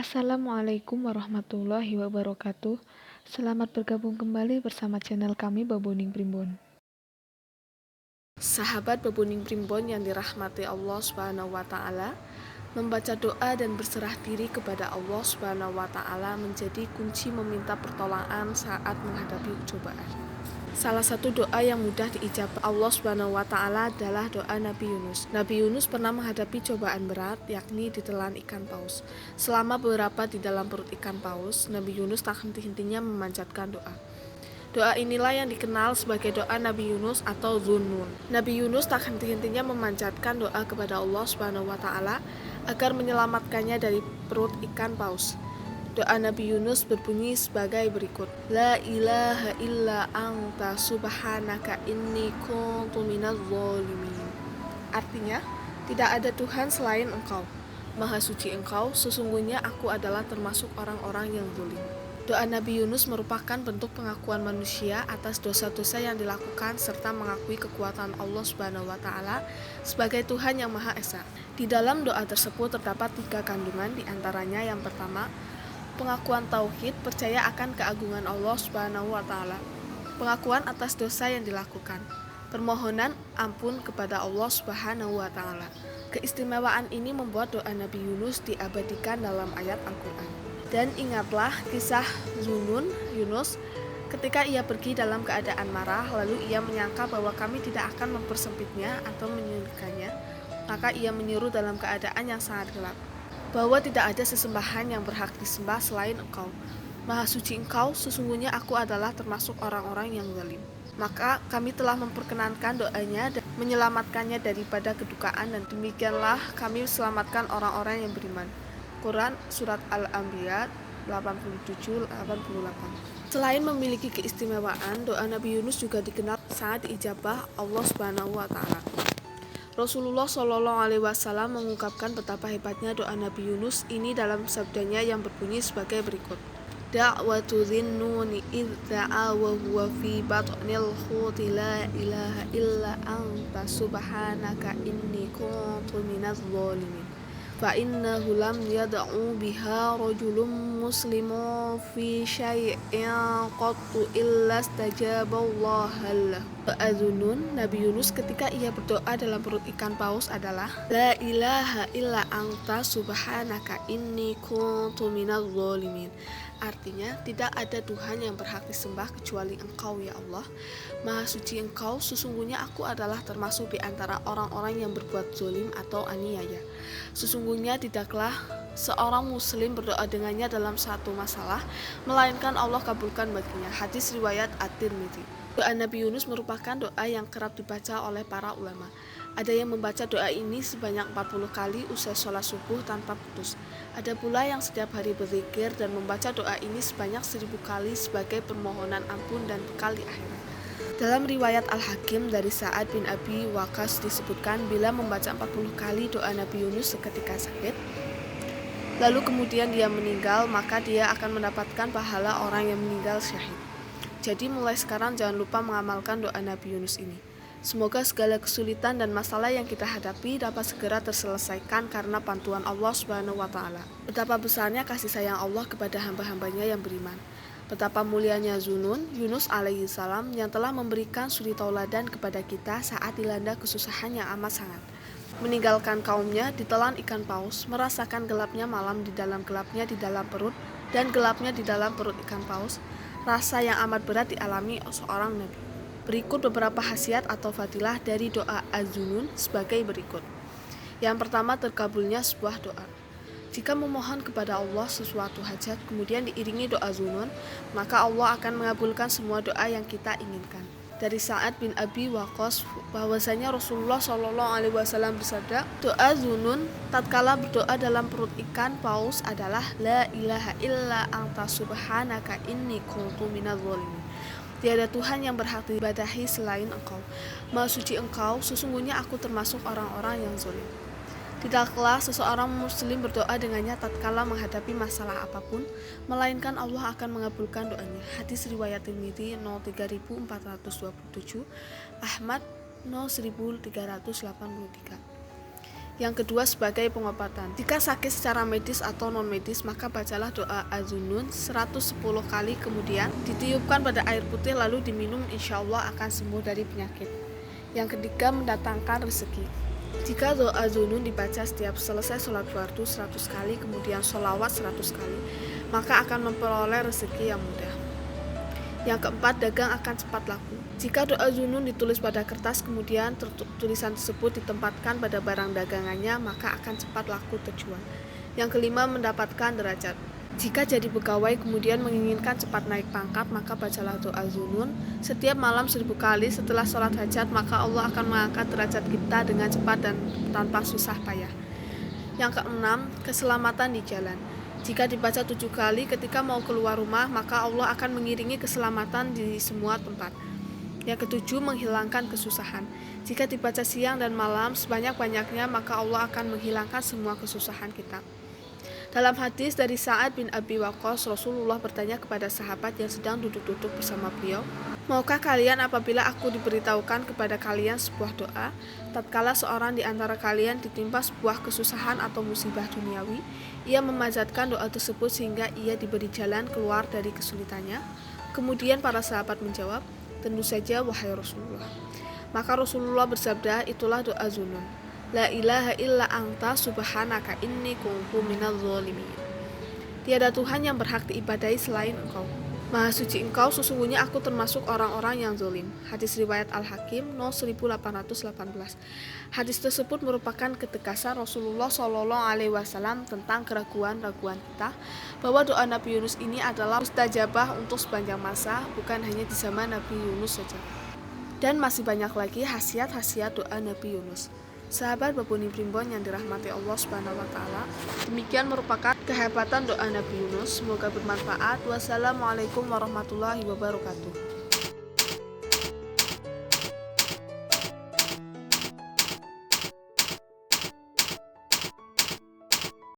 Assalamualaikum warahmatullahi wabarakatuh. Selamat bergabung kembali bersama channel kami Baboning Primbon. Sahabat Baboning Primbon yang dirahmati Allah Subhanahu wa taala, membaca doa dan berserah diri kepada Allah Subhanahu wa taala menjadi kunci meminta pertolongan saat menghadapi cobaan. Salah satu doa yang mudah diijabah Allah Subhanahu wa taala adalah doa Nabi Yunus. Nabi Yunus pernah menghadapi cobaan berat, yakni ditelan ikan paus. Selama beberapa di dalam perut ikan paus, Nabi Yunus tak henti-hentinya memanjatkan doa. Doa inilah yang dikenal sebagai doa Nabi Yunus atau Zunnun. Nabi Yunus tak henti-hentinya memanjatkan doa kepada Allah Subhanahu wa taala agar menyelamatkannya dari perut ikan paus. Doa Nabi Yunus berbunyi sebagai berikut. La ilaha illa anta subhanaka inni kuntu minadz zalimin. Artinya, tidak ada Tuhan selain Engkau. Maha suci Engkau, sesungguhnya aku adalah termasuk orang-orang yang zalim. Doa Nabi Yunus merupakan bentuk pengakuan manusia atas dosa-dosa yang dilakukan serta mengakui kekuatan Allah Subhanahu wa taala sebagai Tuhan yang Maha Esa. Di dalam doa tersebut terdapat 3 kandungan, di antaranya yang pertama, pengakuan tauhid, percaya akan keagungan Allah Subhanahu wa taala. Pengakuan atas dosa yang dilakukan. Permohonan ampun kepada Allah Subhanahu wa taala. Keistimewaan ini membuat doa Nabi Yunus diabadikan dalam ayat Al-Qur'an. Dan ingatlah kisah Zunnun, Yunus, ketika ia pergi dalam keadaan marah, lalu ia menyangka bahwa kami tidak akan mempersempitnya atau menyulitkannya, maka ia menyuruh dalam keadaan yang sangat gelap, bahwa tidak ada sesembahan yang berhak disembah selain Engkau. Maha suci Engkau, sesungguhnya aku adalah termasuk orang-orang yang zalim. Maka kami telah memperkenankan doanya dan menyelamatkannya daripada kedukaan, dan demikianlah kami selamatkan orang-orang yang beriman. Quran Surat Al-Anbiya 87-88. Selain memiliki keistimewaan, doa Nabi Yunus juga dikenal sangat diijabah Allah Subhanahu wa taala. Rasulullah Shallallahu alaihi wasallam mengungkapkan betapa hebatnya doa Nabi Yunus ini dalam sabdanya yang berbunyi sebagai berikut. Da'watu dhinnuni idh da'a wa huwa fi batnil huti la ilaha illa anta subhanaka inni kuntu minadz zalimin. Fa innahu lam yad'u biha rajulun muslimun fi syai'in qattu illa istajaballahu lahu. Doa Zunnun, Nabi Yunus ketika ia berdoa dalam perut ikan paus adalah La ilaha illa anta subhanaka inni kuntu minadz zalimin. Artinya, tidak ada Tuhan yang berhak disembah kecuali Engkau ya Allah. Maha suci Engkau, sesungguhnya aku adalah termasuk di antara orang-orang yang berbuat zalim atau aniaya. Sesungguhnya tidaklah seorang muslim berdoa dengannya dalam satu masalah, melainkan Allah kabulkan baginya. Hadis riwayat At-Tirmidzi. Doa Nabi Yunus merupakan doa yang kerap dibaca oleh para ulama. Ada yang membaca doa ini sebanyak 40 kali usai sholat subuh tanpa putus. Ada pula yang setiap hari berzikir dan membaca doa ini sebanyak 1000 kali sebagai permohonan ampun dan bekal di akhirat. Dalam riwayat Al-Hakim dari Sa'ad bin Abi Waqqas disebutkan bila membaca 40 kali doa Nabi Yunus seketika sakit, lalu kemudian dia meninggal, maka dia akan mendapatkan pahala orang yang meninggal syahid. Jadi mulai sekarang jangan lupa mengamalkan doa Nabi Yunus ini. Semoga segala kesulitan dan masalah yang kita hadapi dapat segera terselesaikan karena bantuan Allah Subhanahu wa taala. Betapa besarnya kasih sayang Allah kepada hamba-hambanya yang beriman. Betapa mulianya Zunnun, Yunus alaihi salam yang telah memberikan suri tauladan kepada kita saat dilanda kesusahan yang amat sangat. Meninggalkan kaumnya ditelan ikan paus, merasakan gelapnya malam di dalam gelapnya di dalam perut dan gelapnya di dalam perut ikan paus. Rasa yang amat berat dialami seorang nabi. Berikut beberapa khasiat atau fadilah dari doa Az-Zunnun sebagai berikut. Yang pertama, terkabulnya sebuah doa. Jika memohon kepada Allah sesuatu hajat kemudian diiringi doa Zunnun, maka Allah akan mengabulkan semua doa yang kita inginkan. Dari Sa'ad bin Abi Waqqas bahwasanya Rasulullah Shallallahu alaihi wasallam bersabda, doa Zunnun tatkala berdoa dalam perut ikan paus adalah La ilaha illa anta subhanaka inni kuntu minadz zalimin. Tiada Tuhan yang berhak diibadahi selain Engkau. Maha suci Engkau, sesungguhnya aku termasuk orang-orang yang zalim. Tidaklah seseorang muslim berdoa dengannya tatkala menghadapi masalah apapun, melainkan Allah akan mengabulkan doanya. Hadis riwayat Tirmidzi 03427, Ahmad 01383. Yang kedua sebagai pengobatan. Jika sakit secara medis atau non medis, maka bacalah doa Az-Zunnun 110 kali, kemudian ditiupkan pada air putih lalu diminum, insya Allah akan sembuh dari penyakit. Yang ketiga mendatangkan rezeki. Jika doa Az-Zunnun dibaca setiap selesai sholat fardu 100 kali, kemudian sholawat 100 kali, maka akan memperoleh rezeki yang mudah. Yang keempat, dagang akan cepat laku. Jika doa Az-Zunnun ditulis pada kertas, kemudian tulisan tersebut ditempatkan pada barang dagangannya, maka akan cepat laku terjual. Yang kelima, mendapatkan derajat. Jika jadi pegawai kemudian menginginkan cepat naik pangkat, maka bacalah doa Az-Zunnun setiap malam 1000 kali setelah sholat hajat, maka Allah akan mengangkat derajat kita dengan cepat dan tanpa susah payah. Yang keenam, keselamatan di jalan. Jika dibaca 7 kali ketika mau keluar rumah, maka Allah akan mengiringi keselamatan di semua tempat. Yang ketujuh, menghilangkan kesusahan. Jika dibaca siang dan malam sebanyak-banyaknya, maka Allah akan menghilangkan semua kesusahan kita. Dalam hadis dari Sa'ad bin Abi Waqqas, Rasulullah bertanya kepada sahabat yang sedang duduk-duduk bersama beliau, "Maukah kalian apabila aku diberitahukan kepada kalian sebuah doa, tatkala seorang di antara kalian ditimpa sebuah kesusahan atau musibah duniawi, ia memanjatkan doa tersebut sehingga ia diberi jalan keluar dari kesulitannya?" Kemudian para sahabat menjawab, "Tentu saja wahai Rasulullah." Maka Rasulullah bersabda, itulah doa Az-Zunnun. La ilaha illa anta subhanaka inni kuntu minadz zalimin. Tiada Tuhan yang berhak diibadahi selain Engkau. Maha suci Engkau, sesungguhnya aku termasuk orang-orang yang zalim. Hadis riwayat Al-Hakim No 1818. Hadis tersebut merupakan ketegasan Rasulullah SAW tentang keraguan-raguan kita, bahwa doa Nabi Yunus ini adalah mustajabah untuk sepanjang masa, bukan hanya di zaman Nabi Yunus saja. Dan masih banyak lagi khasiat-khasiat doa Nabi Yunus. Sahabat Babuni Primbon yang dirahmati Allah Subhanahu wa taala, demikian merupakan kehebatan doa Nabi Yunus. Semoga bermanfaat. Wassalamualaikum warahmatullahi wabarakatuh.